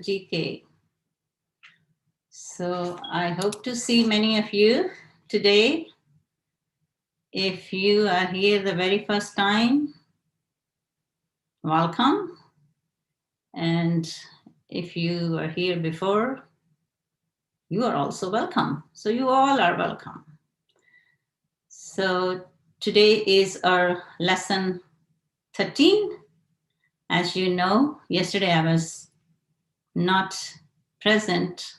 GK. So I hope to see many of you today. If you are here the very first time, welcome. And if you were here before, you are also welcome. So you all are welcome. So today is our lesson 13. As you know, yesterday I was not present.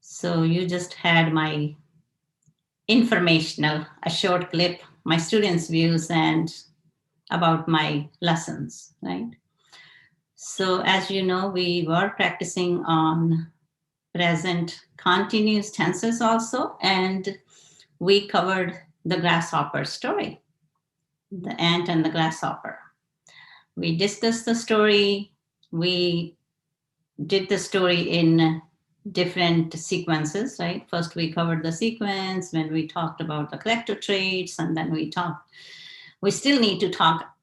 So you just had my informational, a short clip, my students' views and about my lessons, right? So as you know, we were practicing on present continuous tenses also, and we covered the grasshopper story, the ant and the grasshopper. We discussed the story. We did the story in different sequences, right? First, we covered the sequence when we talked about the collective traits, and then we still need to talk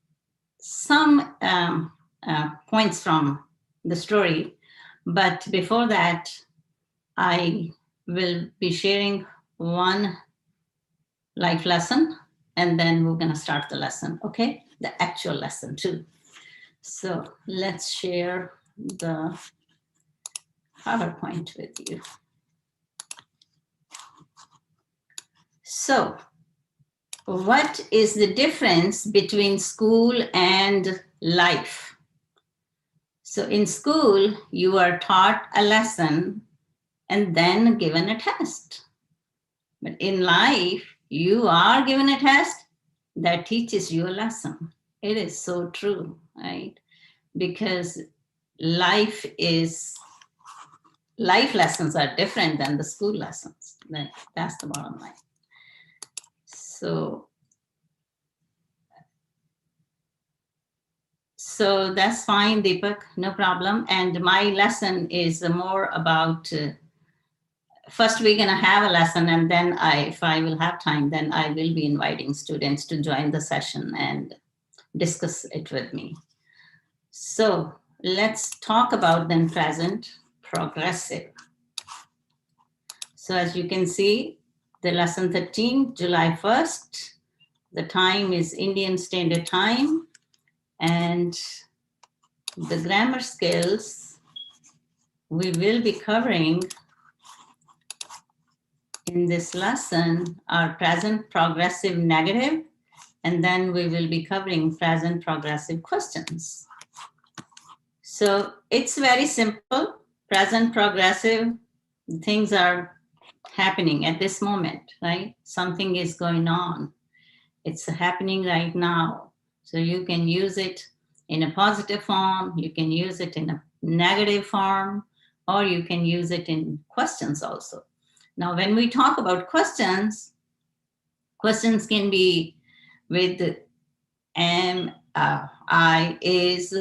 some points from the story. But before that, I will be sharing one life lesson, and then we're going to start the lesson, okay? The actual lesson too. So let's share the PowerPoint with you. So, what is the difference between school and life? So, in school, you are taught a lesson and then given a test. But in life, you are given a test that teaches you a lesson. It is so true, right? Because life lessons are different than the school lessons. That's the bottom line. So that's fine, Deepak, no problem. And my lesson is more about, first we're gonna have a lesson, and then if I will have time, then I will be inviting students to join the session and discuss it with me. So let's talk about then present progressive. So as you can see, the lesson 13, July 1st, the time is Indian Standard Time, and the grammar skills we will be covering in this lesson are present progressive negative, and then we will be covering present progressive questions. So it's very simple. Present progressive, things are happening at this moment, right? Something is going on. It's happening right now. So you can use it in a positive form, you can use it in a negative form, or you can use it in questions also. Now, when we talk about questions can be with am, I, is,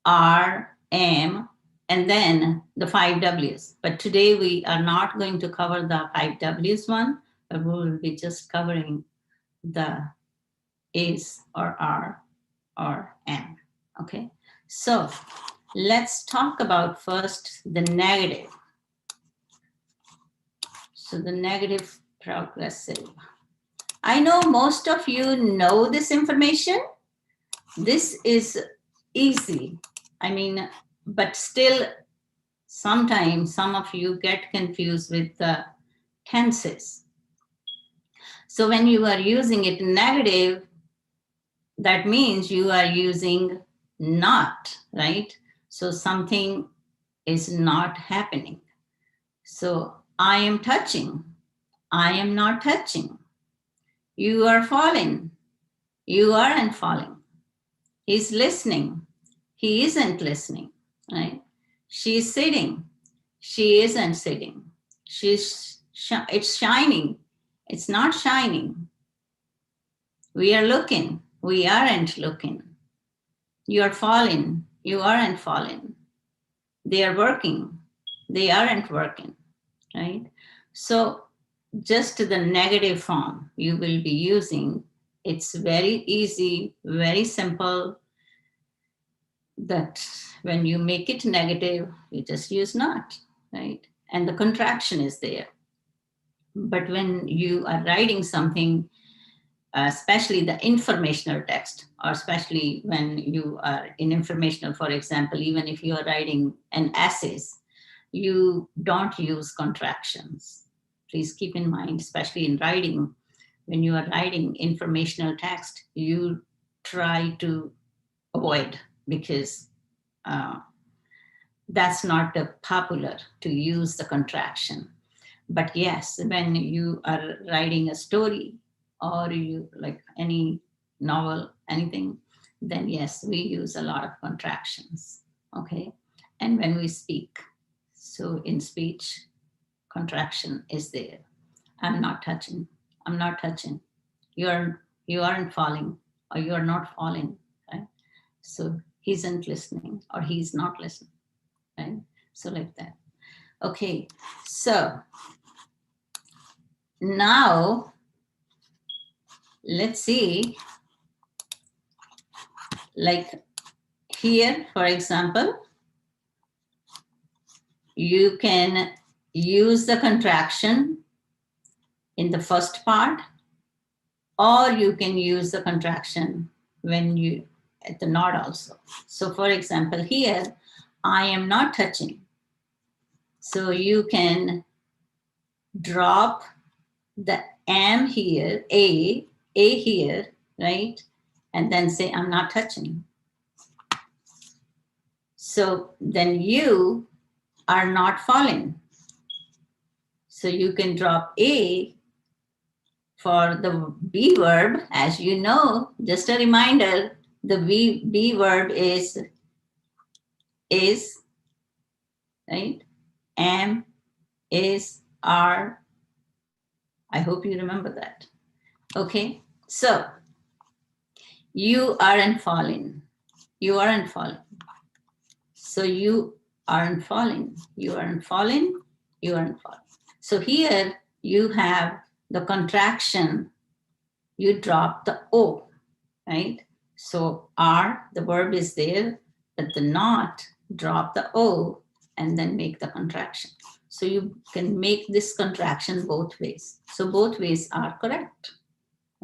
are, am, and then the 5 W's. But today we are not going to cover the 5 W's one, but we will be just covering the is or are or am, okay? So let's talk about first the negative. So the negative progressive. I know most of you know this information. This is easy. I mean, but still sometimes some of you get confused with the tenses. So when you are using it negative, that means you are using not, right? So something is not happening. So I am touching. I am not touching. You are falling. You aren't falling. He's listening. He isn't listening, right? She's sitting. She isn't sitting. It's shining. It's not shining. We are looking. We aren't looking. You are falling. You aren't falling. They are working. They aren't working, right? So just the negative form you will be using. It's very easy, very simple. that when you make it negative, you just use not, right? And the contraction is there. But when you are writing something, especially the informational text, or especially when you are in informational, for example, even if you are writing an essays, you don't use contractions. Please keep in mind, especially in writing, when you are writing informational text, you try to avoid, because that's not popular to use the contraction. But yes, when you are writing a story or you like any novel, anything, then yes, we use a lot of contractions. Okay. And when we speak, so in speech, contraction is there. I'm not touching. I'm not touching. You aren't falling, or you are not falling. Right? So he isn't listening, or he's not listening. Right? So like that. Okay. So now let's see, like here, for example, you can use the contraction in the first part, or you can use the contraction when you at the not also. So for example, here, I am not touching. So you can drop the am here, a here, right? And then say, I'm not touching. So then you are not falling. So you can drop a for the be verb. As you know, just a reminder, the be verb is, right? Am, is, are. I hope you remember that. Okay, so you aren't falling. You aren't falling. So you aren't falling. You aren't falling. You aren't falling. So here you have the contraction. You drop the O, right? So are, the verb is there, but the not, drop the O and then make the contraction. So you can make this contraction both ways. So both ways are correct,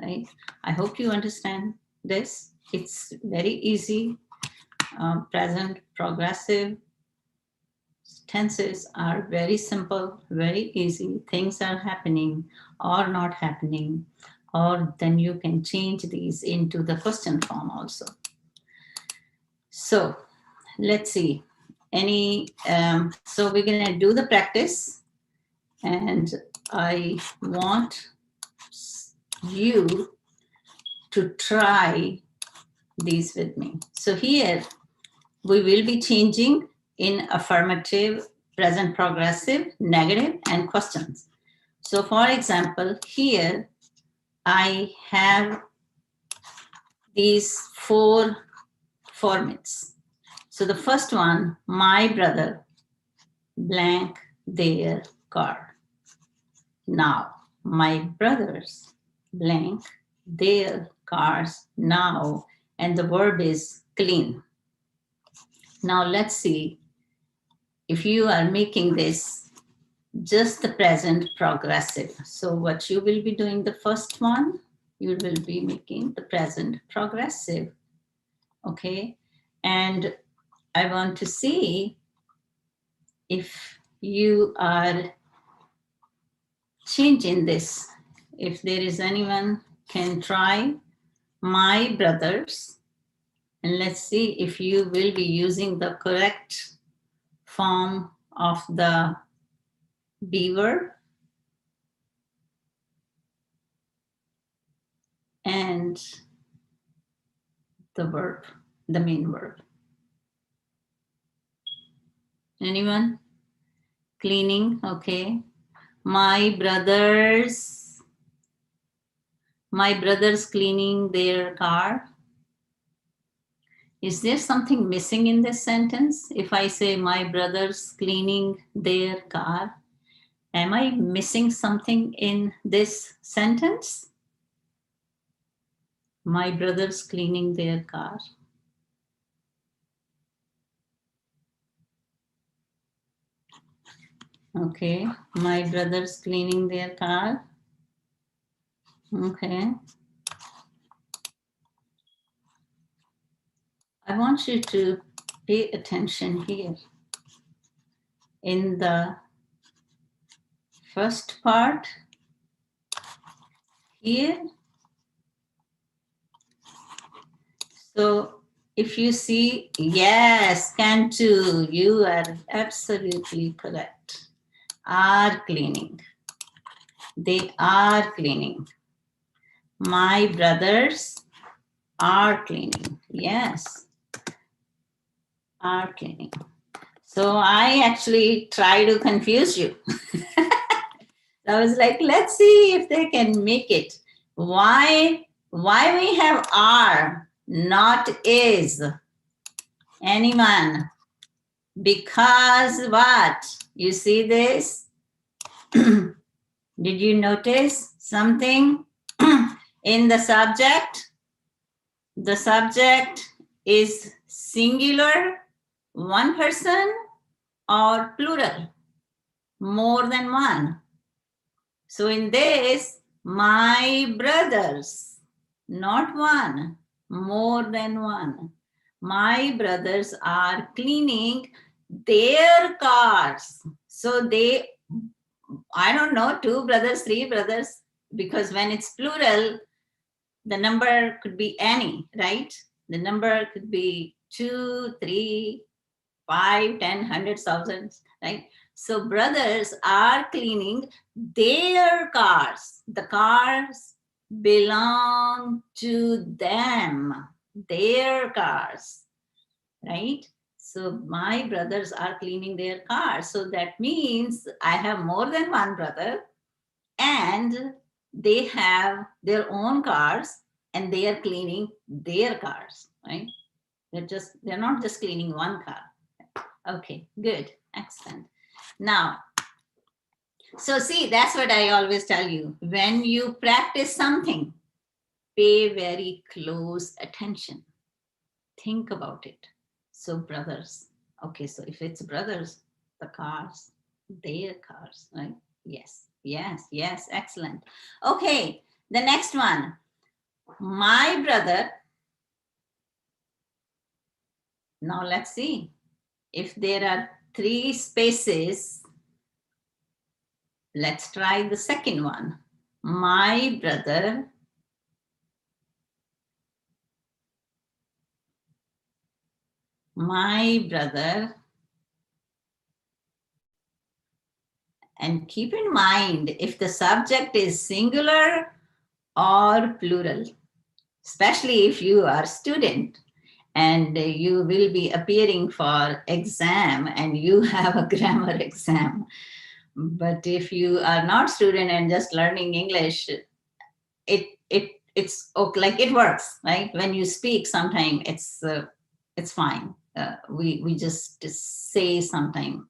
right? I hope you understand this. It's very easy. Present, progressive tenses are very simple, very easy. Things are happening or not happening, or then you can change these into the question form also. So let's see. So we're gonna do the practice, and I want you to try these with me. So here we will be changing in affirmative, present progressive, negative, and questions. So for example, here I have these 4 formats. So the first one, my brother blank their car. Now, my brothers blank their cars now, and the verb is clean. Now let's see if you are making this just the present progressive. So what you will be doing, the first one, you will be making the present progressive. Okay. And I want to see if you are changing this. If there is anyone can try my brothers, and let's see if you will be using the correct form of the be verb and the verb, the main verb. Anyone? Cleaning, okay. My brothers cleaning their car. Is there something missing in this sentence? If I say my brothers cleaning their car, am I missing something in this sentence? My brothers cleaning their car. Okay, my brother's cleaning their car. Okay. I want you to pay attention here. In the first part, here, so if you see, yes, can too, you are absolutely correct. Are cleaning. They are cleaning. My brothers are cleaning. Yes, are cleaning. So I actually try to confuse you. I was like, let's see if they can make it. Why we have are, not is? Anyone? Because what? You see this? Did you notice something in the subject? The subject is singular, one person, or plural, more than one. So in this, my brothers, not one, more than one. My brothers are cleaning their cars. So they, I don't know, 2 brothers, 3 brothers, because when it's plural, the number could be any, right? The number could be 2, 3, 5, 10, hundreds, thousands, right? So brothers are cleaning their cars. The cars belong to them, their cars, right? So my brothers are cleaning their cars. So that means I have more than one brother and they have their own cars and they are cleaning their cars, right? They're not just cleaning one car. Okay, good, excellent. Now, so see, that's what I always tell you. When you practice something, pay very close attention. Think about it. So brothers, okay, so if it's brothers, the cars, their cars, right? Yes, yes, yes, excellent. Okay, the next one. My brother, now let's see. If there are 3 spaces, let's try the second one. My brother and keep in mind if the subject is singular or plural, especially if you are a student and you will be appearing for exam and you have a grammar exam. But if you are not student and just learning English, it's okay, like it works, right? When you speak, sometimes it's fine. We just say sometime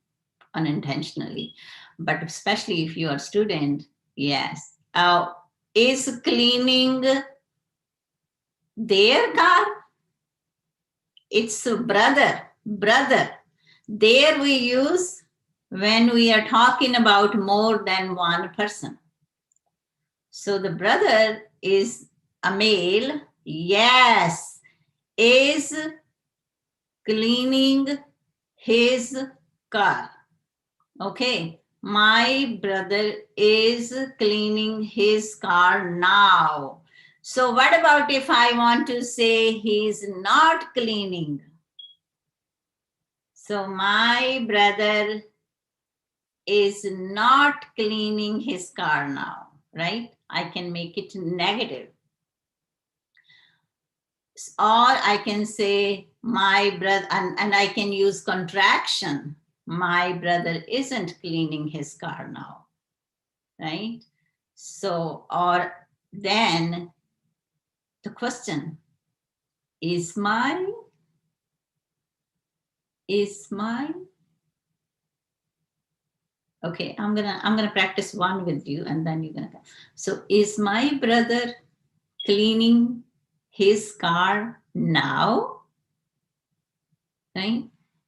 unintentionally, but especially if you are student, yes. Is cleaning their car? It's a brother. There we use when we are talking about more than one person. So the brother is a male, yes, is cleaning his car. Okay, my brother is cleaning his car now. So what about if I want to say he's not cleaning? So my brother is not cleaning his car now, right? I can make it negative. Or I can say my brother, and I can use contraction. My brother isn't cleaning his car now, right? So, or then the question, is my, okay, I'm gonna practice one with you and then you're gonna, so is my brother cleaning his car now? Right?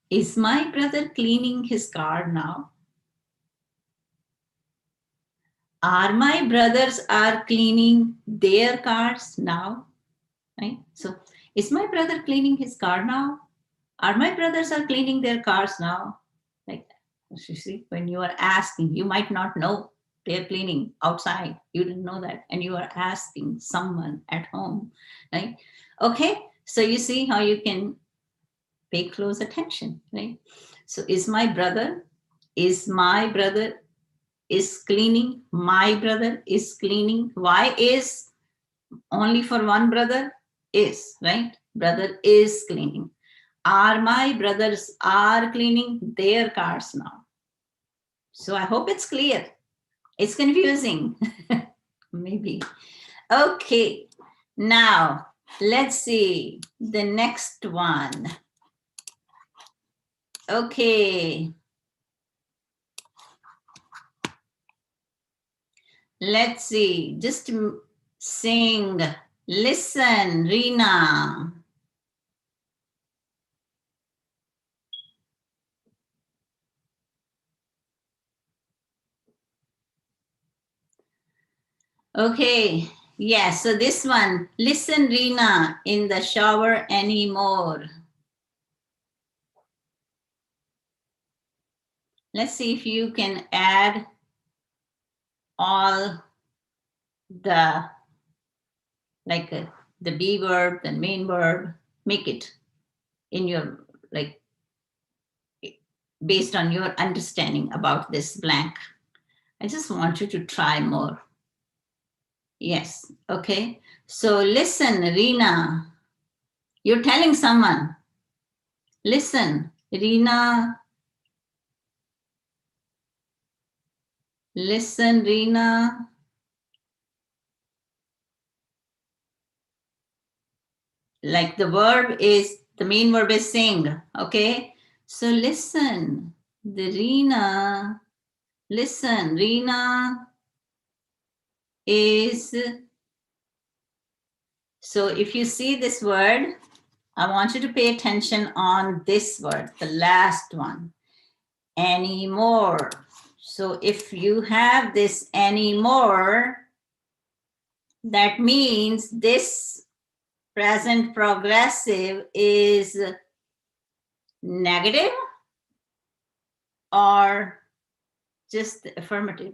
Is my brother cleaning his car now? Are my brothers are cleaning their cars now? Right? So is my brother cleaning his car now? Are my brothers are cleaning their cars now? Like that. You see, when you are asking, you might not know they're cleaning outside. You didn't know that. And you are asking someone at home, right? Okay. So you see how you can pay close attention, right? So is my brother is cleaning? My brother is cleaning. Why is only for one brother? Is, right? Brother is cleaning. Are my brothers are cleaning their cars now? So I hope it's clear. It's confusing. Maybe. Okay. Now let's see the next one. Okay. Let's see. Just sing. Listen, Rina. Okay. Yeah, so this one. Listen, Rina, in the shower anymore. Let's see if you can add all the, like the be verb, the main verb, make it in your, like, based on your understanding about this blank. I just want you to try more. Yes, okay. So listen, Rina, you're telling someone, listen, Rina, listen, Rina. Like the verb is, the main verb is sing, okay? So listen, the Rina, listen, Rina is, so if you see this word, I want you to pay attention on this word, the last one, anymore. So if you have this anymore, that means this present progressive is negative or just affirmative.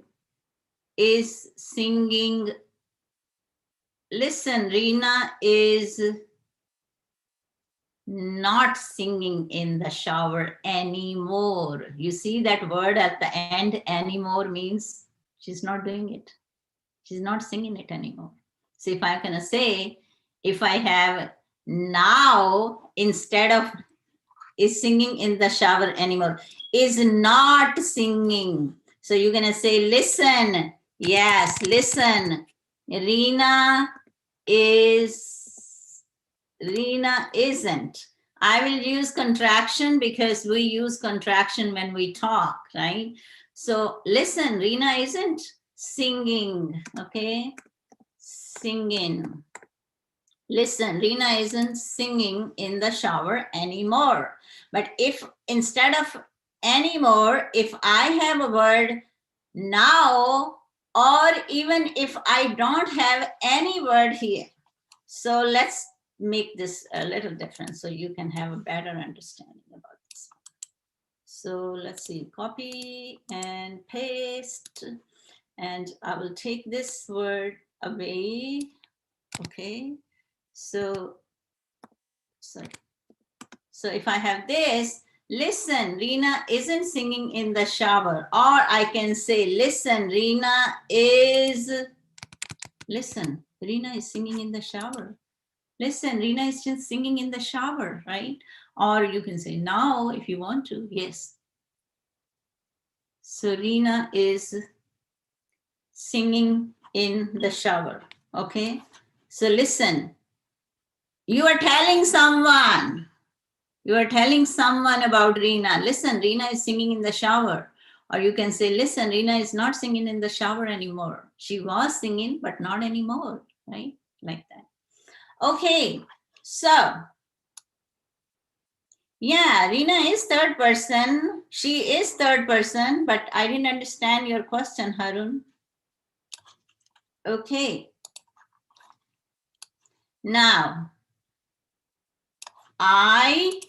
Is singing, listen, Rina is not singing in the shower anymore. You see that word at the end, anymore, means she's not doing it. She's not singing it anymore. So if I'm gonna say, if I have now instead of is singing in the shower anymore, is not singing. So you're gonna say, listen, yes, listen, Rina isn't. I will use contraction because we use contraction when we talk, right? So listen, Rina isn't singing, okay? Singing. Listen, Rina isn't singing in the shower anymore. But if instead of anymore, if I have a word now, or even if I don't have any word here, so let's make this a little different so you can have a better understanding about this. So let's see, copy and paste, and I will take this word away. Okay, so if I have this, listen, Rina isn't singing in the shower, or I can say, listen, Rina is singing in the shower. Listen, Rina is just singing in the shower, right? Or you can say now if you want to, yes. So Rina is singing in the shower, okay? So listen, you are telling someone about Rina. Listen, Rina is singing in the shower. Or you can say, listen, Rina is not singing in the shower anymore. She was singing, but not anymore, right? Like that. Okay, so yeah, Rina is third person. She is third person, but I didn't understand your question, Harun. Okay. Now, I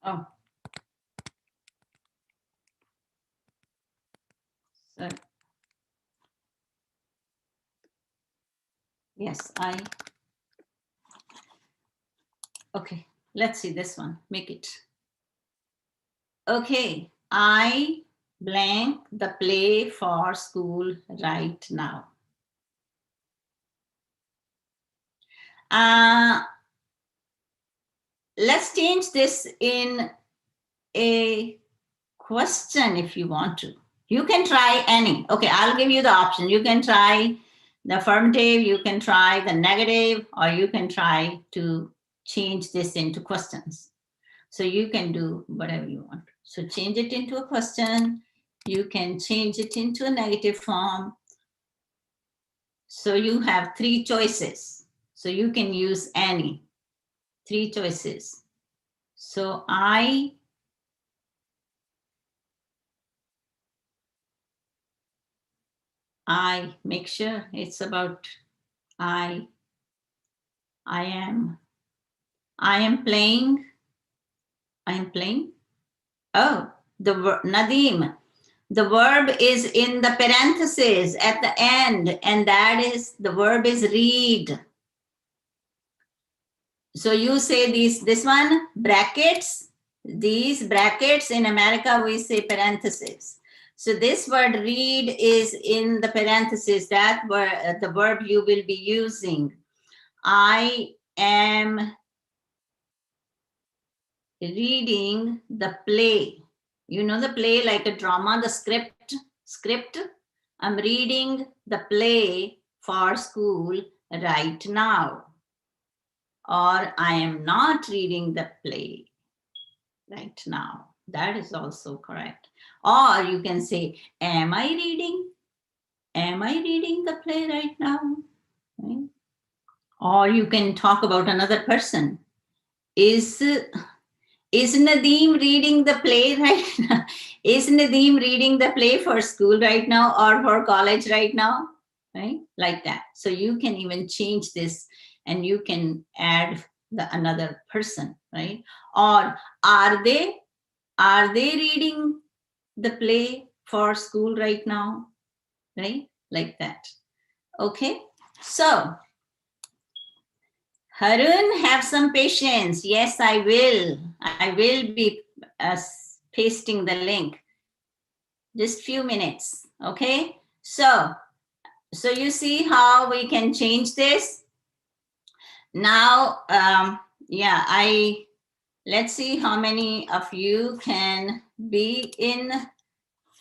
oh sorry. Yes, okay, let's see this one. Make it. Okay, I blank the play for school right now. Let's change this in a question if you want to. You can try any. Okay, I'll give you the option. You can try the affirmative, you can try the negative, or you can try to change this into questions. So you can do whatever you want. So change it into a question. You can change it into a negative form. So you have 3 choices. So you can use any 3 choices. So I make sure it's about I am playing. I am playing. Oh, Nadeem, the verb is in the parentheses at the end, and that is, the verb is read. So you say this one, brackets, these brackets, in America we say parentheses. So this word read is in the parentheses, that word, the verb you will be using. I am reading the play. You know the play, like a drama, the script. I'm reading the play for school right now. Or I am not reading the play right now. That is also correct. Or you can say, am I reading the play right now? Right? Or you can talk about another person. Is Nadeem reading the play right now? Is Nadeem reading the play for school right now or for college right now? Right? Like that. So you can even change this and you can add another person, right? Or are they reading the play for school right now? Right? Like that. Okay. So Harun, have some patience. Yes, I will. I will be pasting the link. Just few minutes. Okay. So you see how we can change this. Now, yeah, let's see how many of you can be in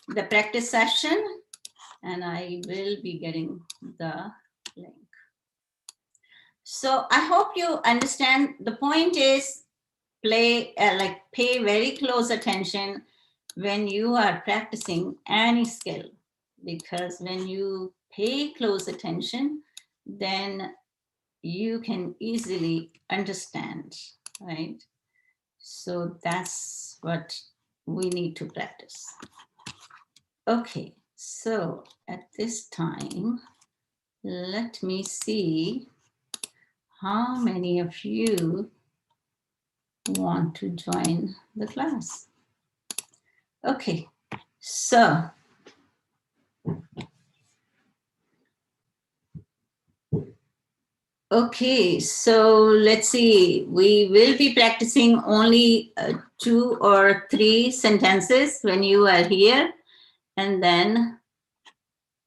the practice session, and I will be getting the link. So I hope you understand. The point is, pay very close attention when you are practicing any skill, because when you pay close attention, then you can easily understand, right? So that's what we need to practice. Okay, so at this time, let me see how many of you want to join the class. Okay, so let's see. We will be practicing only 2 or 3 sentences when you are here, and then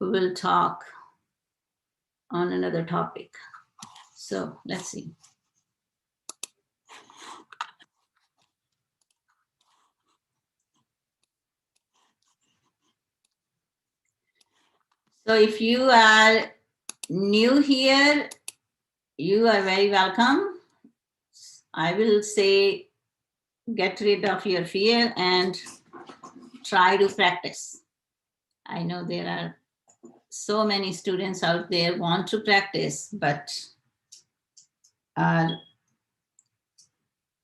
we will talk on another topic. So let's see. So if you are new here, you are very welcome. I will say, get rid of your fear and try to practice. I know there are so many students out there want to practice, but are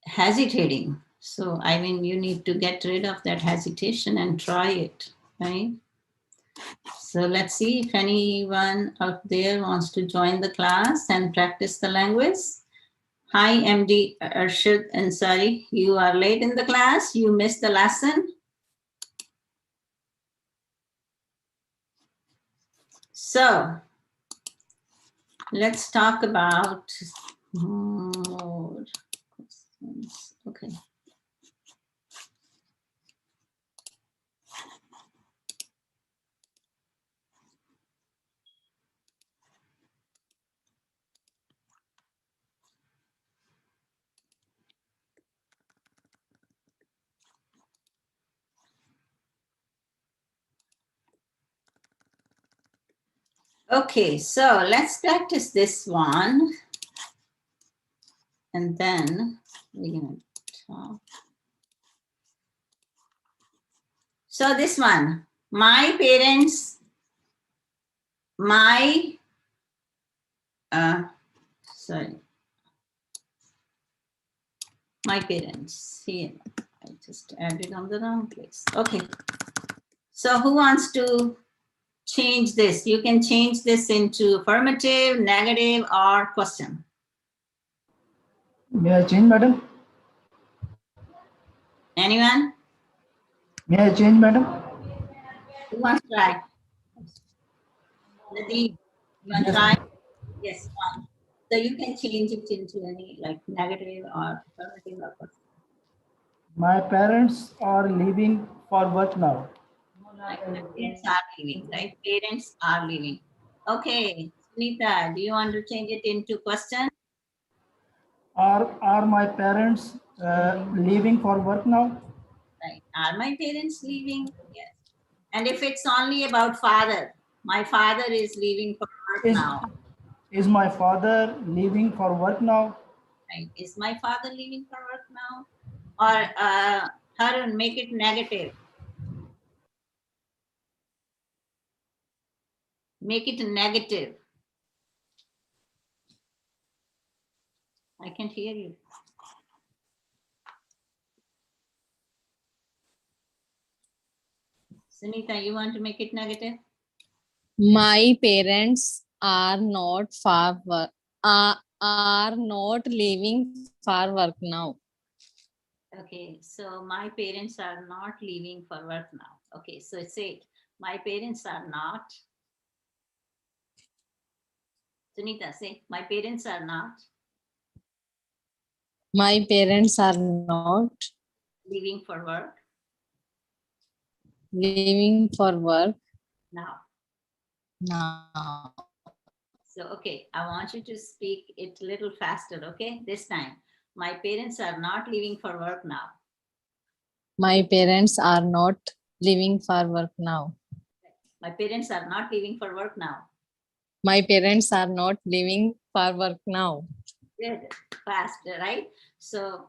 hesitating. So, I mean, you need to get rid of that hesitation and try it, right? So let's see if anyone out there wants to join the class and practice the language. Hi, MD Arshad Ansari. You are late in the class. You missed the lesson. So let's talk about more questions. Okay. Okay, so let's practice this one. And then we're going to talk. So this one, my parents, my, sorry, my parents. Here, I just added on the wrong place. Okay. So who wants to change this? You can change this into affirmative, negative, or question. May I change, madam? Anyone? May I change, madam? Who wants to try? Nadeem, you want to Yes. try? Yes, fine. So you can change it into any like negative or affirmative or question. My parents are leaving for work now. Like parents are leaving, right? Parents are leaving. Okay, Sunita, do you want to change it into question? Are my parents leaving for work now? Right. Are my parents leaving? Yes. And if it's only about father, my father is leaving for work now. Is my father leaving for work now? Right. Is my father leaving for work now? Or Harun, make it negative. Make it negative. I can't hear you. Sunita, you want to make it negative? My parents are not for work, are not leaving for work now. Okay, so my parents are not leaving for work now. Okay, so say it. My parents are not. Sunita, say, my parents are not My parents are not leaving for work leaving for work now. now. So, okay, I want you to speak it a little faster, okay? This time, my parents are not leaving for work now. My parents are not leaving for work now. My parents are not leaving for work now. My parents are not leaving for work now. Good, faster, right? So,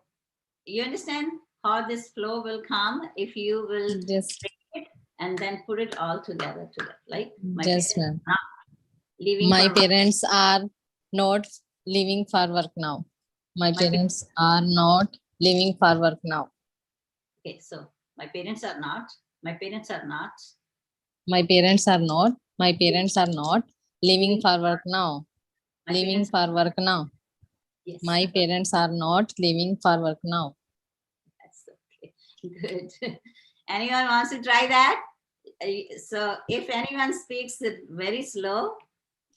you understand how this flow will come if you will Yes, break it and then put it all together. Like, my yes, parents ma'am. are not leaving My for work. parents are not leaving for work now. My My parents are not leaving for work now. Okay, so my parents are not. My parents are not. My parents are not. My parents are not leaving for work now. My Leaving parents, for work now. yes. My parents are not leaving for work now. That's okay. Good. Anyone wants to try that? So if anyone speaks it very slow,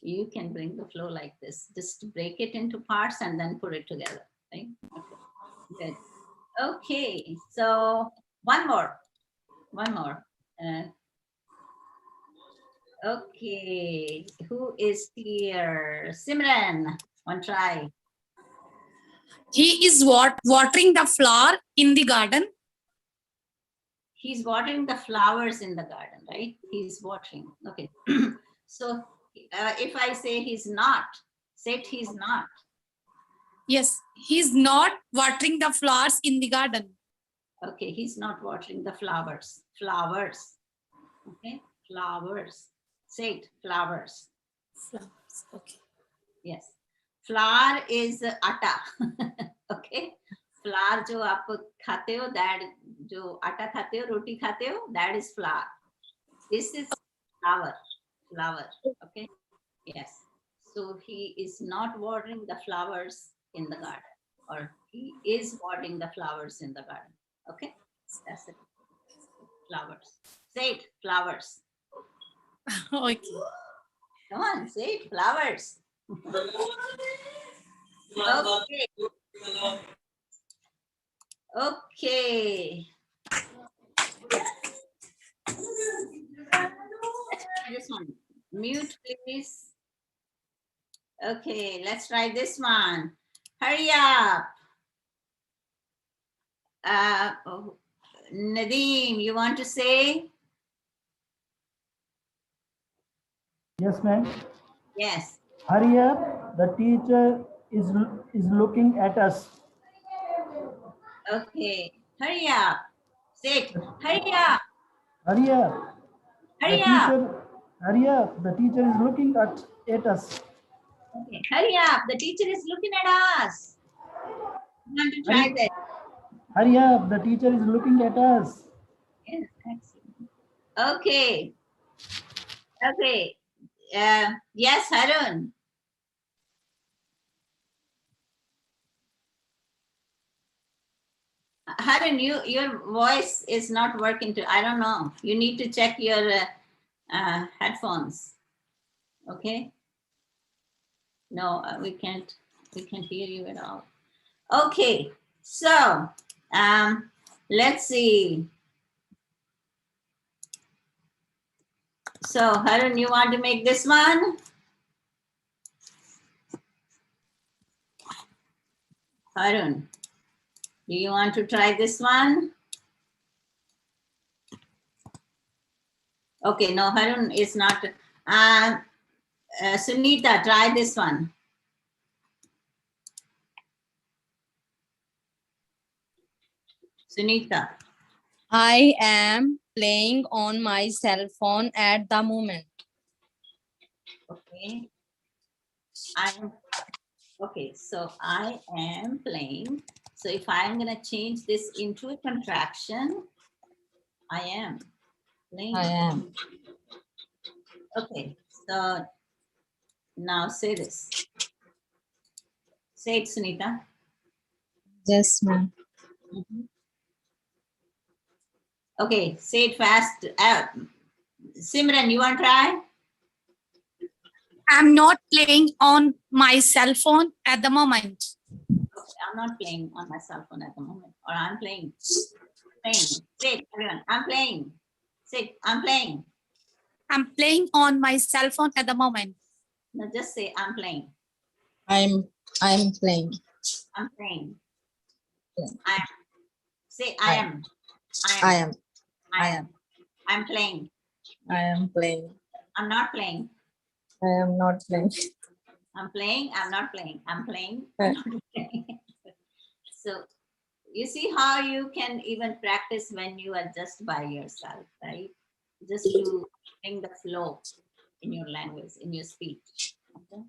you can bring the flow like this. Just break it into parts and then put it together. Right? Okay. Good. Okay. So one more. One more. Okay. Who is here? Simran. One try. He is watering the flower in the garden. He's watering the flowers in the garden, right? He's watering. Okay. So if I say he's not, say it, he's not. Yes, he is not watering the flowers in the garden. Okay, he's not watering the flowers. Flowers. Okay, flowers. Say it, flowers. Flowers. Okay. Yes. Flour is atta. Okay. flour जो आप खाते हो, that जो आटा खाते हो, रोटी खाते हो, that is flour. This is flower. Okay. Yes. So he is not watering the flowers in the garden, or he is watering the flowers in the garden. Okay. That's it. Flowers. Say it. Flowers. Okay. Come on. Say it. Flowers. Okay. Okay. Let's try this one. Mute, please. Okay, let's try this one. Hurry up. Nadeem, you want to say? Yes, ma'am. Yes. Hurry up. The teacher is looking at us. Okay. Hurry up. Say it. Hurry up. Hurry up. Hurry up. Hurry up. The teacher is looking at us. Okay. Hurry up. The teacher is looking at us. You want to try that? Hurry up. The teacher is looking at us. Yes, excellent. Okay. Okay. Yes, Harun. Harun, your voice is not working. I don't know. You need to check your headphones. Okay. No, we can't hear you at all. Okay. So let's see. So Harun, you want to make this one? Harun, do you want to try this one? Okay, no, Harun is not. Sunita, try this one. Sunita. I am playing on my cell phone at the moment. Okay. Okay, so I am playing. So if I'm gonna change this into a contraction, I am playing. I am. Okay, so now say this. Say it, Sunita. Yes, ma'am. Mhm. Okay, say it fast. Simran, you want to try? I'm not playing on my cell phone at the moment. Okay, I'm not playing on my cell phone at the moment. Or I'm playing. Say it, everyone. I'm playing. Say it, I'm playing. I'm playing on my cell phone at the moment. No, just say I'm playing. I'm playing. I'm playing. Yeah. Say I am. I am. I am. I'm playing. I am playing. I'm not playing. I am not playing. I'm playing. I'm not playing. I'm playing. I'm not playing. So you see how you can even practice when you are just by yourself, right? Just to bring the flow in your language, in your speech. Okay.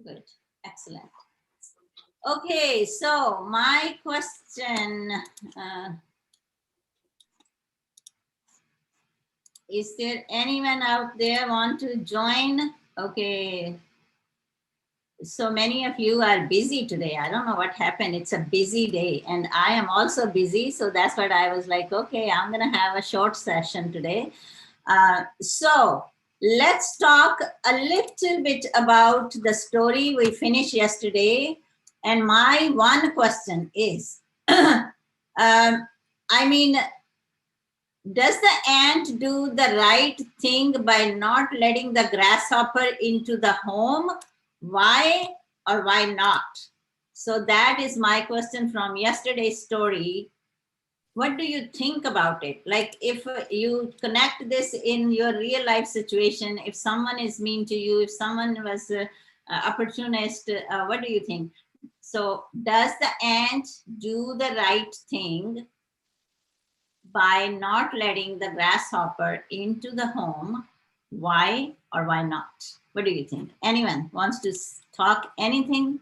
Good. Excellent. Okay, so my question, is there anyone out there want to join? Okay. So many of you are busy today. I don't know what happened. It's a busy day and I am also busy. So that's what I was like, okay, I'm going to have a short session today. So let's talk a little bit about the story we finished yesterday. And my one question is, I mean, does the ant do the right thing by not letting the grasshopper into the home? Why or why not? So that is my question from yesterday's story. What do you think about it? Like if you connect this in your real life situation, if someone is mean to you, if someone was opportunist, what do you think? So does the ant do the right thing by not letting the grasshopper into the home? Why or why not? What do you think? Anyone wants to talk anything?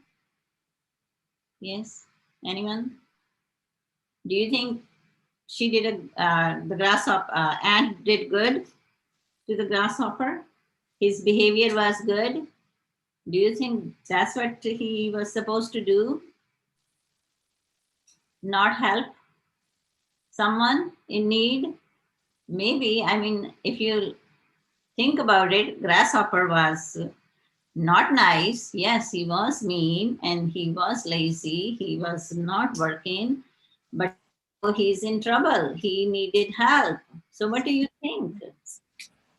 Yes. Anyone? Do you think she did the grasshopper, ant did good to the grasshopper? His behavior was good. Do you think that's what he was supposed to do? Not help someone in need? Maybe, I mean, if you think about it, grasshopper was not nice. Yes, he was mean and he was lazy. He was not working, but he's in trouble. He needed help. So what do you think?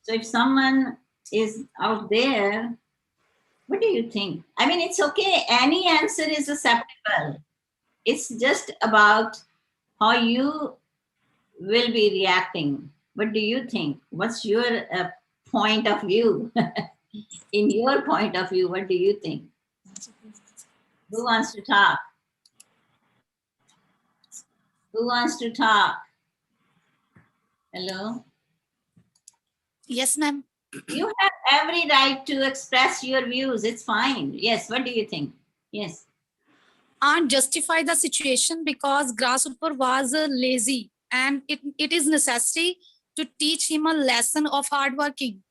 So if someone is out there, what do you think? I mean, it's okay. Any answer is acceptable. It's just about how you will be reacting. What do you think? What's your point of view? In your point of view, what do you think? Who wants to talk? Who wants to talk? Hello? Yes, ma'am. You have every right to express your views. It's fine. Yes, what do you think? Yes. And justify the situation because grasshopper was lazy and it is necessary to teach him a lesson of hard working.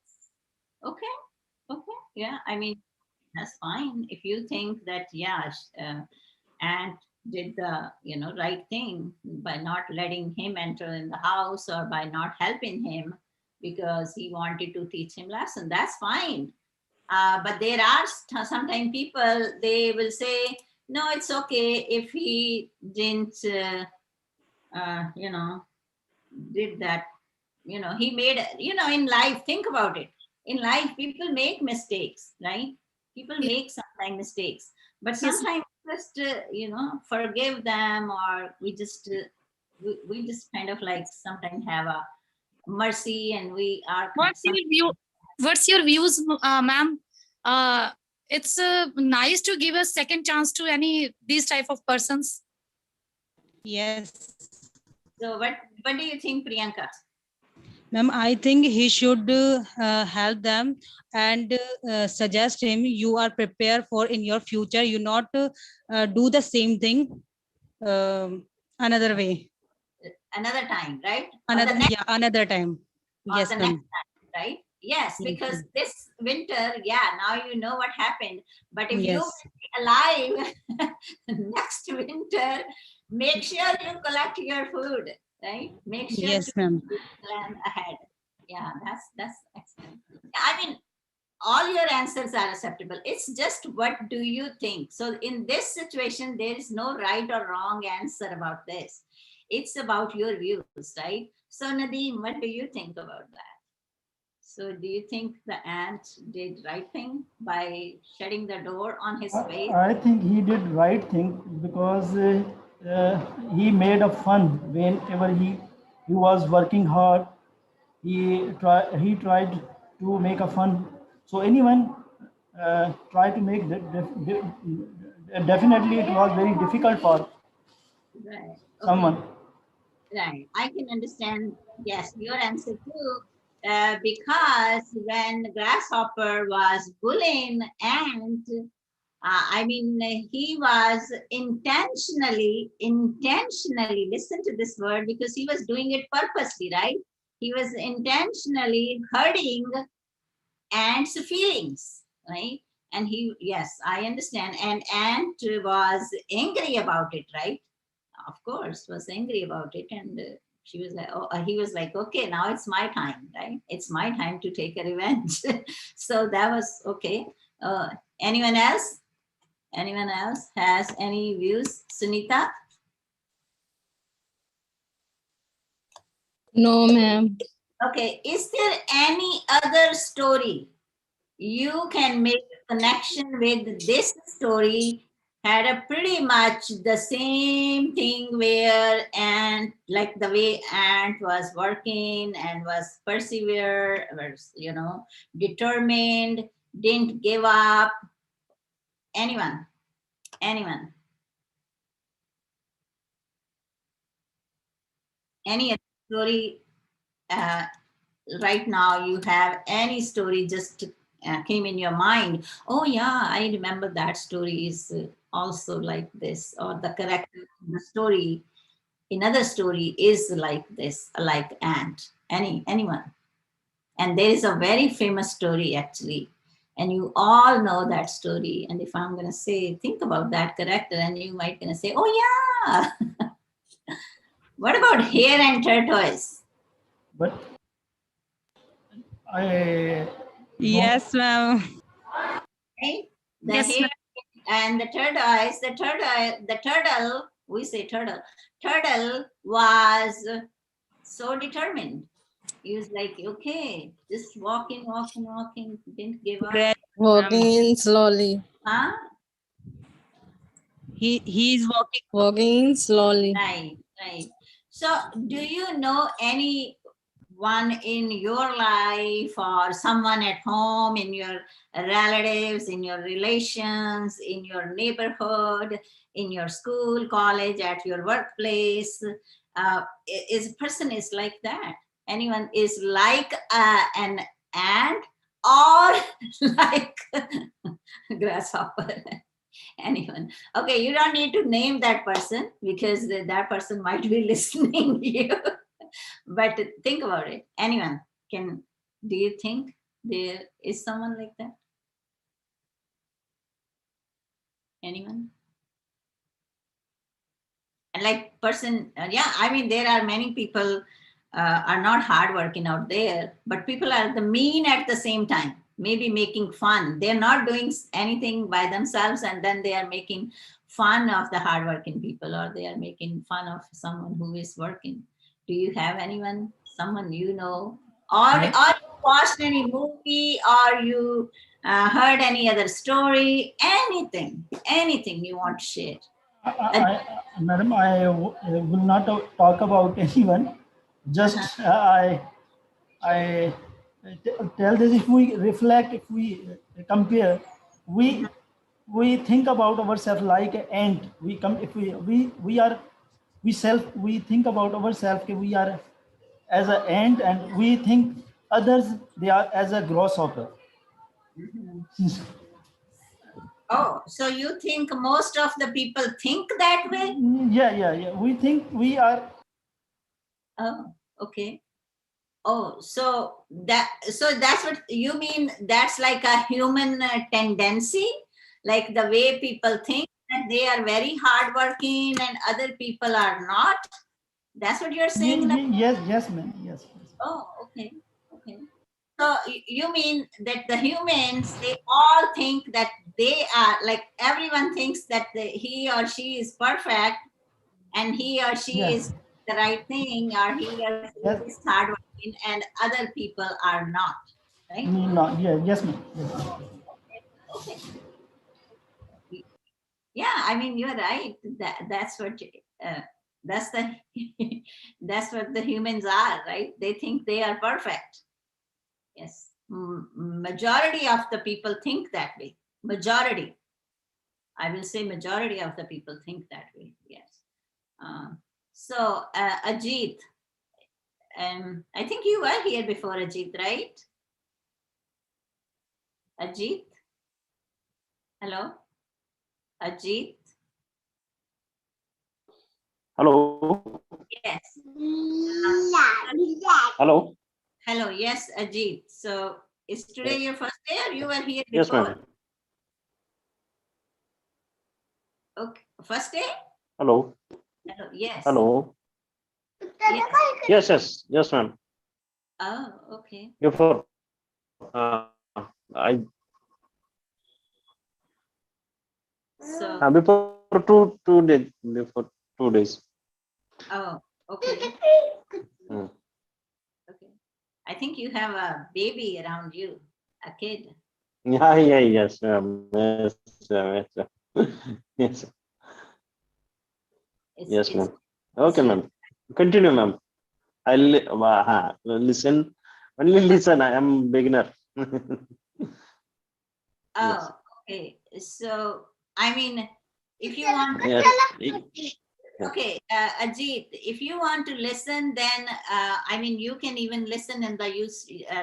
Okay. Okay. Yeah. I mean, that's fine. If you think that, yeah, Ant did the, right thing by not letting him enter in the house or by not helping him because he wanted to teach him lesson, that's fine. But there are sometimes people, they will say, no, it's okay if he didn't, did that, he made, in life, think about it. In life, people make mistakes, right? People Yes. make sometimes mistakes, but Yes. sometimes just, forgive them, or we just kind of like sometimes have a mercy and we are. What's your view? What's your views, ma'am? It's nice to give a second chance to any these type of persons. Yes, So what do you think, Priyanka? ma'am, I think he should help them and suggest him you are prepared for in your future. You not do the same thing another way. Another time, right? Another, yeah, another time. Or Yes, the ma'am. next time, right? Yes, Yes, because ma'am. this winter, yeah, now you know what happened. But if you Yes. will be alive next winter, make sure you collect your food, right? Make sure Yes, to ma'am. plan ahead. Yeah, that's excellent. I mean, all your answers are acceptable. It's just what do you think? So in this situation, there is no right or wrong answer about this. It's about your views, right? So Nadeem, what do you think about that? So do you think the ant did right thing by shutting the door on his face? I think he did right thing because he made a fun whenever he was working hard. He tried to make a fun. So anyone try to make that definitely it was very difficult for Right. Okay. someone. Right. I can understand. Yes, your answer too. Because when Grasshopper was bullying ant, I mean, he was intentionally, listen to this word, because he was doing it purposely, right? He was intentionally hurting Ant's feelings, right? And yes, I understand. And Ant was angry about it, right? Of course, was angry about it. And she was like, oh, he was like, okay, now it's my time, right? It's my time to take a revenge. So that was okay. Anyone else? Anyone else has any views? Sunita? No, ma'am. Okay, is there any other story you can make a connection with this story? Had a pretty much the same thing where Ant, like the way Ant was working and was persevere, was, determined, didn't give up. Anyone? Anyone? Any other story? Right now you have any story, just came in your mind. Oh yeah, I remember that story is also like this, or the character in the story, another story is like this, like ant. Anyone. And there is a very famous story actually, and you all know that story. And if I'm gonna say, think about that character, and you might gonna say, oh yeah. What about hare and tortoise? But I Yes, ma'am. Right? The Yes, hare and the tortoise, the turtle, we say turtle was so determined. He was like, okay, just walking, didn't give up. Correct. Walking in slowly. Huh? He is walking. Walking in slowly. Right, right. So do you know anyone in your life or someone at home, in your relatives, in your relations, in your neighborhood, in your school, college, at your workplace, is a person is like that? Anyone is like an ant or like grasshopper? Anyone? Okay, you don't need to name that person because that person might be listening to you. But think about it. Anyone can, do you think there is someone like that? Anyone? And like person, yeah, I mean, there are many people are not hardworking out there, but people are the mean at the same time, maybe making fun. They're not doing anything by themselves, and then they are making fun of the hardworking people, or they are making fun of someone who is working. Do you have anyone, someone you know, or you watched any movie, or you heard any other story, anything you want to share? Madam, will not talk about anyone. Just I tell this, if we reflect, if we compare, we think about ourselves like an ant. We come if we think about ourselves. We are as an ant, and we think others they are as a grasshopper. Oh, so you think most of the people think that way? Yeah. We think we are. Oh, okay. Oh, so that's what you mean. That's like a human tendency, like the way people think that they are very hardworking and other people are not. That's what you're saying. Like, Yes, ma'am. Yes. oh, okay, okay. So you mean that the humans, they all think that they are, like everyone thinks that he or she is perfect, and he or she Yes. is the right thing, or he or Yes. she is hardworking, and other people are not, right? No. Yes, ma'am. Yes. Okay. Yeah, I mean, you're right. That's what that's the that's what the humans are, right? They think they are perfect. Yes, majority of the people think that way. Majority, I will say, majority of the people think that way. Yes. So Ajit, I think you were here before, Ajit, right? Ajit, hello, Ajit. Hello. Yes. Hello. Hello. Yes, Ajit. So is today your first day, or you were here Yes, before? ma'am. Okay. First day? Hello. Hello. Yes. Hello. Yes. Yes, ma'am. Oh, okay. Before I So, before before 2 days. oh, okay. Hmm. Okay. I think you have a baby around you, a kid. Yes, ma'am. Yes, yes, It's, yes, it's, ma'am. Okay, ma'am. Continue, ma'am. I'll listen. Only listen. I am beginner. Yes. oh, okay. So, I mean, if you want, Yes. okay, Ajit, if you want to listen, then I mean, you can even listen in the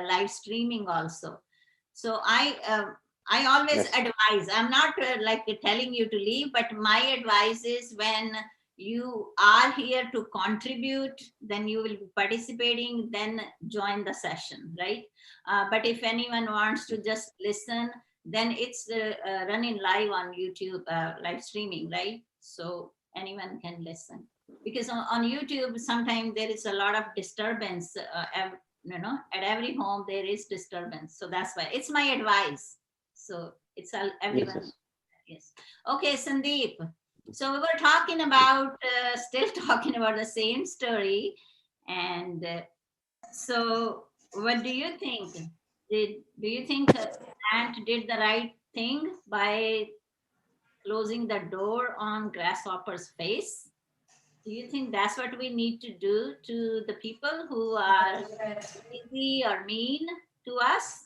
live streaming also. So I always Yes. advise. I'm not like telling you to leave, but my advice is when you are here to contribute, then you will be participating, then join the session, right? But if anyone wants to just listen, then it's running live on YouTube, live streaming, right? So anyone can listen. Because on YouTube, sometimes there is a lot of disturbance. At every home there is disturbance. So that's why it's my advice. So it's all everyone. Yes. Yes. Okay, Sandeep. So we were talking about, still talking about the same story. And so what do you think? Do you think Ant did the right thing by closing the door on Grasshopper's face? Do you think that's what we need to do to the people who are lazy or mean to us?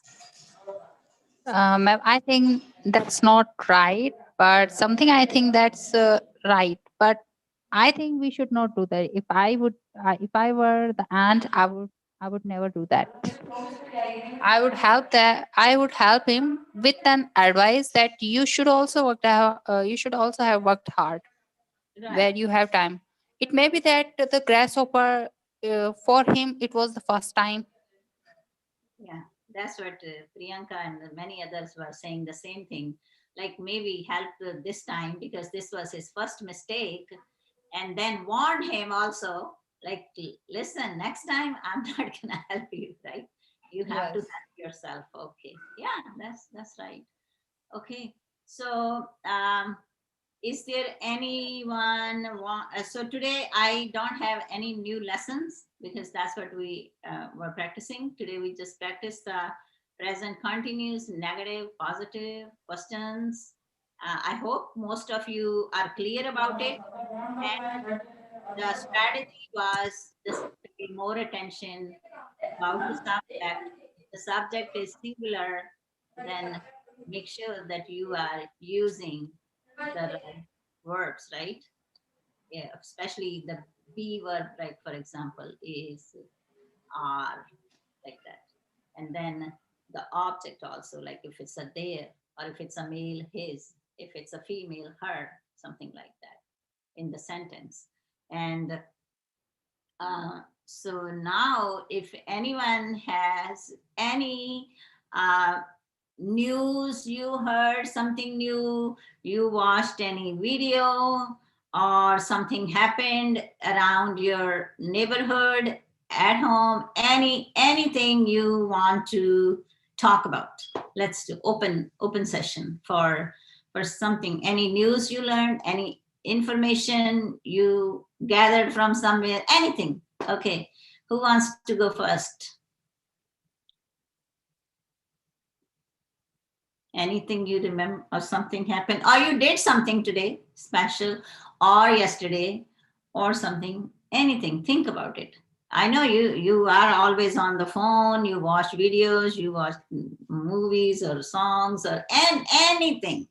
Ma'am, I think that's not right, but something I think that's right. But I think we should not do that. If I were the ant, I would never do that. I would help him with an advice that you should also you should also have worked hard where Right. you have time. It may be that the grasshopper, for him, it was the first time. Yeah, that's what Priyanka and many others were saying the same thing. Like maybe help this time because this was his first mistake, and then warn him also. Like, listen, next time I'm not gonna help you, right? You have to help yourself. Okay, yeah, that's right. Okay, so is there anyone so today I don't have any new lessons because that's what we were practicing today. We just practiced the present continuous, negative, positive questions. I hope most of you are clear about it, and the strategy was just to pay more attention about the subject. If the subject is singular, then make sure that you are using the right verbs, right? Yeah, especially the be verb, like for example, is, are, like that. And then the object also, like if it's a their, or if it's a male, his, if it's a female, her, something like that in the sentence. And so now if anyone has any news, you heard something new, you watched any video, or something happened around your neighborhood, at home, anything you want to talk about, let's do open session for something, any news you learned, any information you gathered from somewhere, anything. Okay, who wants to go first? Anything you remember, or something happened, or you did something today special, or yesterday, or something, anything, think about it. I know you are always on the phone, you watch videos, you watch movies or songs, or anything.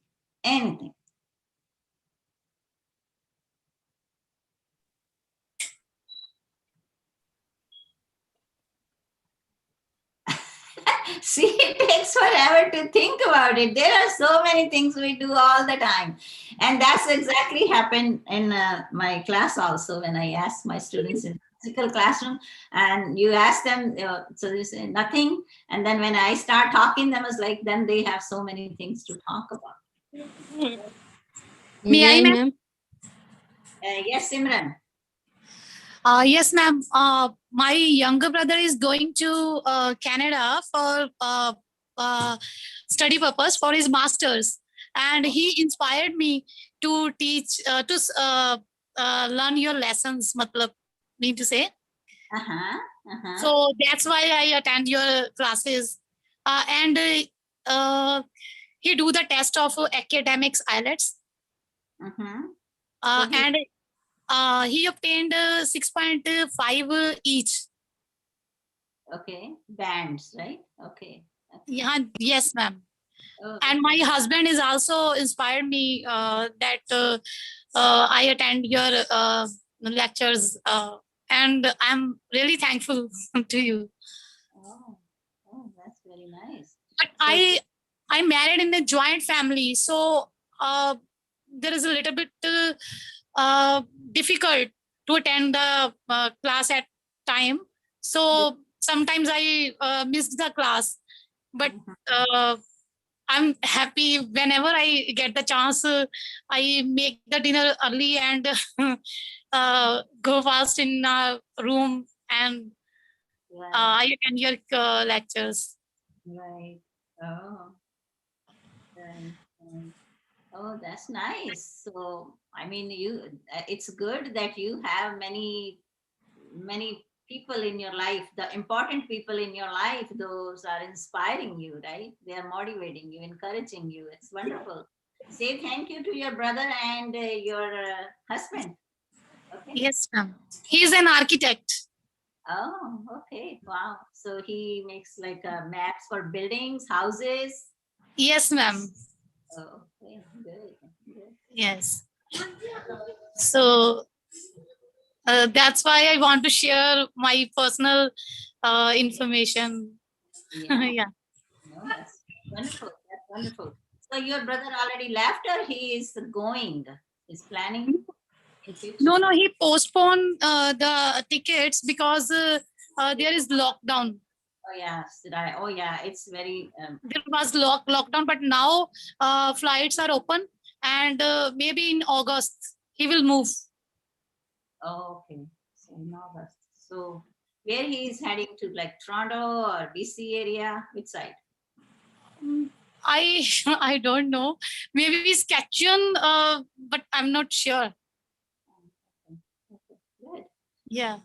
See, it takes forever to think about it. There are so many things we do all the time. And that's exactly happened in my class also when I asked my students in physical classroom, and you ask them, so they say nothing. And then when I start talking, them was like, then they have so many things to talk about. May I, ma'am? ma'am. Yes, Simran. Yes, ma'am. My younger brother is going to Canada for study purpose for his masters, and he inspired me to teach learn your lessons. Matlab, mean to say. So that's why I attend your classes, and he do the test of academics IELTS, and he obtained 6.5 each. Okay, bands, right? Okay. Yeah, yes, ma'am. Oh, And my husband is also inspired me that I attend your lectures, and I'm really thankful to you. oh, that's very nice. But I married in a joint family, so there is a little bit difficult to attend the class at time. So sometimes I missed the class, but I'm happy whenever I get the chance. I make the dinner early and go fast in room and Right. I attend your lectures. Right. Oh. Right. Right. Oh, that's nice. So, I mean, it's good that you have many people in your life, the important people in your life, those are inspiring you, right? They are motivating you, encouraging you. It's wonderful. Say thank you to your brother and your husband. Okay. Yes, ma'am. He is an architect. Oh, okay. Wow. So he makes like maps for buildings, houses. Yes, ma'am. Oh, okay. Good. Good. Yes. So that's why I want to share my personal information. Yeah. Yeah. No, that's wonderful. That's wonderful. So your brother already left or he is going? Is planning in future? No, he postponed the tickets because there is lockdown. Oh yeah, right. Oh yeah, it's very There was lockdown, but now flights are open, and maybe in August he will move. oh, okay. So in August. So where he is heading to, like Toronto or BC area? Which side? I I don't know. Maybe Saskatchewan, but I'm not sure. Okay, good. Yeah.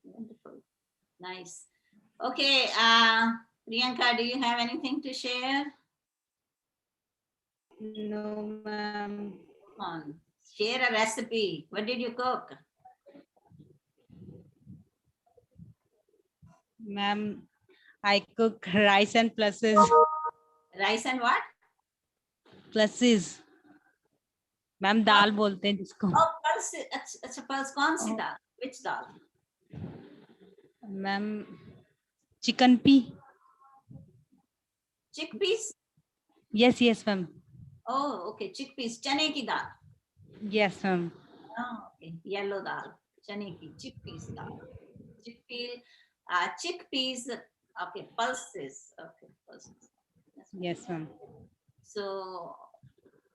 Wonderful. Nice. Okay, Priyanka, do you have anything to share? No, ma'am. Come on, share a recipe. What did you cook? Ma'am, I cook rice and pulses. Rice and what? Pulses. Ma'am दाल बोलते हैं जिसको Oh, pulse. अच्छा, pulse कौन सी दाल? Which dal? Ma'am chicken pea Chickpeas? yes ma'am Oh, okay. Chickpeas. चने की दाल. yes ma'am Oh, okay. Yellow dal. चने की chickpeas dal. Chickpeas. Okay, pulses. Okay, pulses. yes ma'am So,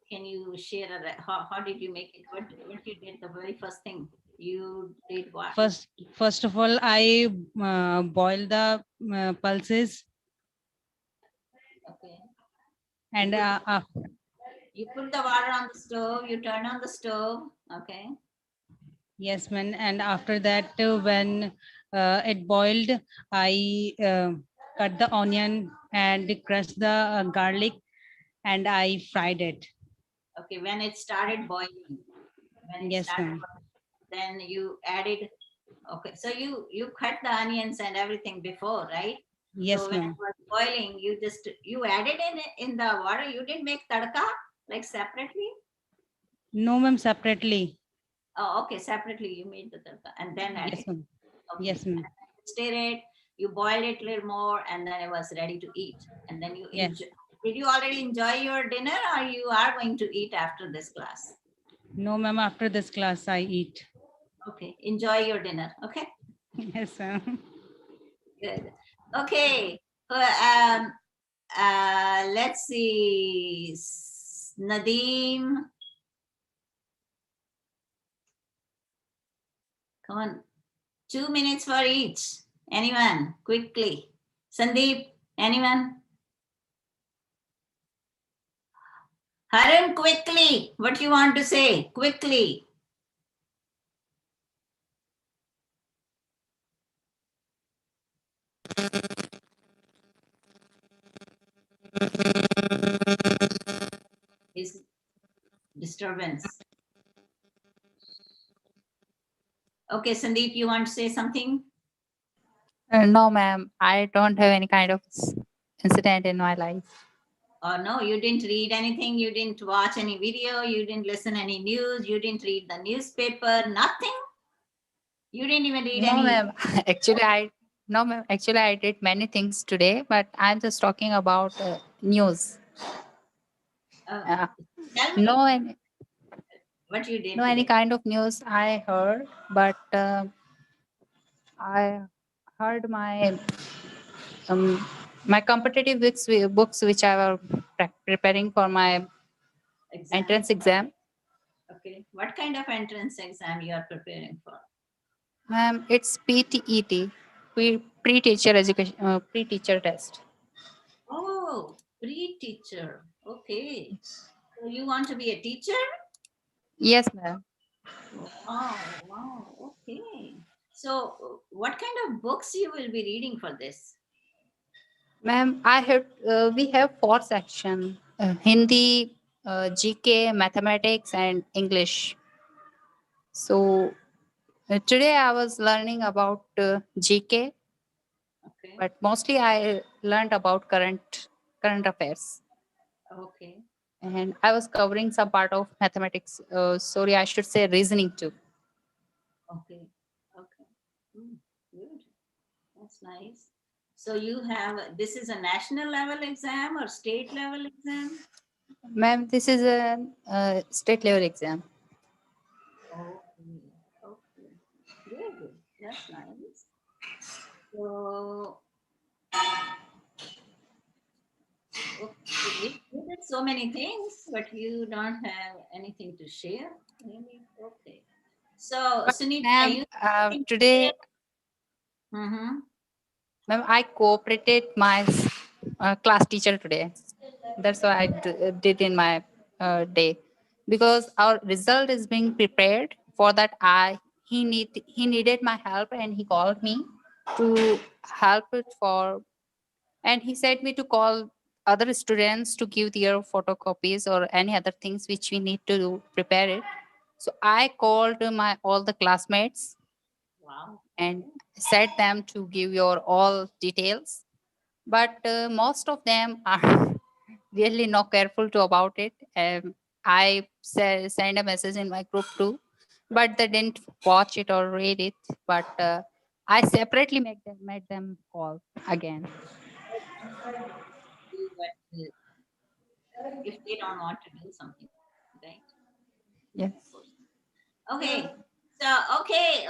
can you share how did you make it? What you did the very first thing? You did what? First of all, I boil the pulses. Okay. And you put the water on the stove. You turn on the stove. Okay. Yes, ma'am. And after that, when it boiled, I cut the onion and crush the garlic, and I fried it. Okay. When it started boiling. Yes, ma'am. Then you added. Okay. So you cut the onions and everything before, right? Yes, so when ma'am. it was boiling, you added in the water. You didn't make tadka like separately. No, ma'am. Separately. Oh, okay. Separately, you made the tadka and then added. Yes, ma'am. Okay. Yes, ma'am. Stir it. You boiled it a little more, and then it was ready to eat. And then you Yes. Did you already enjoy your dinner, or you are going to eat after this class? No, ma'am. After this class, I eat. Okay. Enjoy your dinner. Okay. Yes, ma'am. Good. Okay. Let's see. Nadeem. Come on. 2 minutes for each. Anyone? Quickly. Sandeep, anyone? Harun, quickly. What you want to say? Quickly. Is disturbance. Okay, Sandeep, you want to say something? No, ma'am. I don't have any kind of incident in my life. Oh, no, you didn't read anything. You didn't watch any video. You didn't listen any news. You didn't read the newspaper. Nothing. You didn't even read No, any. ma'am. Actually, No, ma'am. Actually, I did many things today, but I'm just talking about news. Uh, Tell me No, any, what you did no any today. kind of news I heard, but I heard my competitive books which I was preparing for my Exam. entrance exam. Okay. What kind of entrance exam you are preparing for? Ma'am, it's PTET, pre-teacher education, pre-teacher test. Oh, pre-teacher. Okay. So you want to be a teacher? Yes, ma'am. Wow, wow. Okay. So what kind of books you will be reading for this? Ma'am, I have we have 4 sections: Hindi, GK, mathematics, and English. So today I was learning about GK, Okay. but mostly I learned about current affairs, Okay. and I was covering some part of mathematics. Sorry, I should say reasoning too. Okay. Okay. Good. That's nice. So you have, this is a national level exam or state level exam? Ma'am, this is a state level exam. Okay. Okay. Good. That's nice. So, okay, you did so many things, but you don't have anything to share. Maybe. Okay. So, Sunita, Ma'am, you today, Mm-hmm. ma'am, I cooperated my class teacher today. That's what I did in my day, because our result is being prepared. For that, he needed my help, and he called me to help it for, and he said me to call other students to give their photocopies or any other things which we need to prepare it. So I called my all the classmates Wow. and said them to give your all details, but most of them are really not careful to about it. I send a message in my group too, but they didn't watch it or read it. But I separately made them call again. Do what, if they don't want to do something, right? Yes. Okay. So, okay,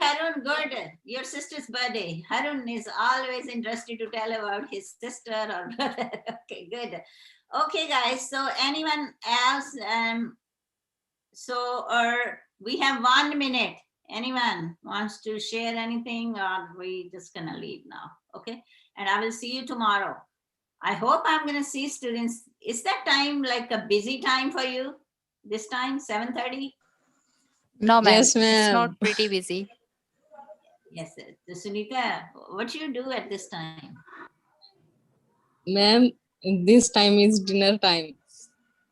Harun, good. Your sister's birthday. Harun is always interested to tell about his sister or brother. Okay, good. Okay, guys. So, anyone else? Or we have 1 minute. Anyone wants to share anything, or we just gonna leave now? Okay. And I will see you tomorrow. I hope I'm gonna see students. Is that time like a busy time for you? This time, 7:30? No, ma'am. Yes, It's ma'am. not pretty busy. Yes, Sunita, what do you do at this time? Ma'am, this time is dinner time.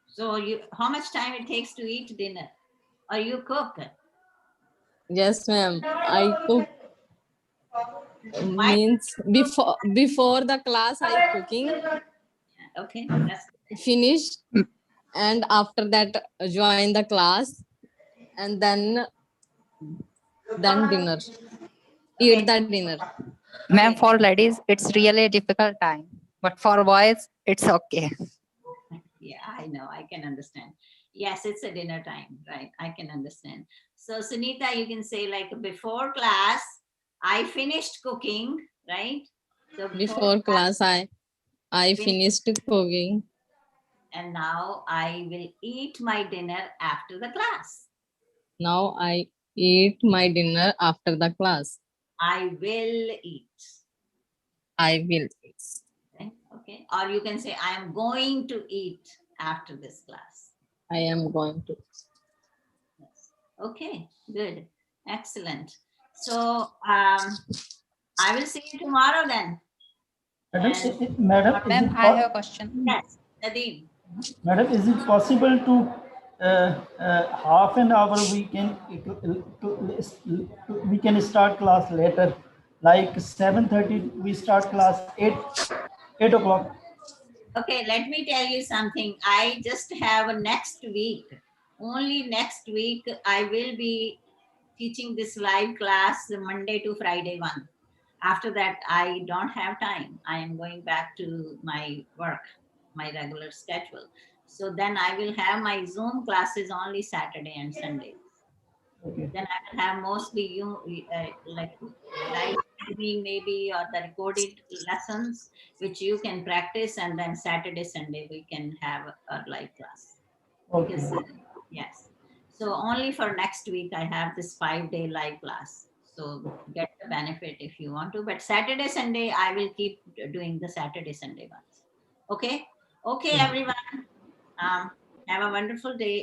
So how much time it takes to eat dinner? Or you cook? Yes, ma'am. I cook. Why? Means before the class I cooking, Okay, that's finish, and after that join the class, and then dinner. Eat the dinner. Ma'am, okay. for ladies, it's really a difficult time, but for boys, it's okay. Yeah, I know. I can understand. Yes, it's a dinner time, right? I can understand. So, Sunita, you can say like before class, I finished cooking, right? So Before class I finished, finished cooking. and now I will eat my dinner after the class. Now I eat my dinner after the class. I will eat. I will eat. Okay. Or you can say, I am going to eat after this class. I am going to. Yes. Okay, good. Excellent. So I will see you tomorrow then. Madam, And, madam, is Ma'am, it I have a question. yes, Nadeem. madam, is it possible to half an hour we can start class later, like 7:30 we start class 8 o'clock. Okay, let me tell you something. I just have a next week. Only next week I will be teaching this live class Monday to Friday one. After that, I don't have time. I am going back to my work, my regular schedule. So then I will have my Zoom classes only Saturday and Sunday. Okay. Then I will have mostly like live streaming maybe, or the recorded lessons, which you can practice, and then Saturday, Sunday we can have a live class. Okay. Because yes, so only for next week I have this 5-day live class. So get the benefit if you want to. But Saturday, Sunday I will keep doing the Saturday, Sunday ones. Okay. Okay, everyone. Have a wonderful day.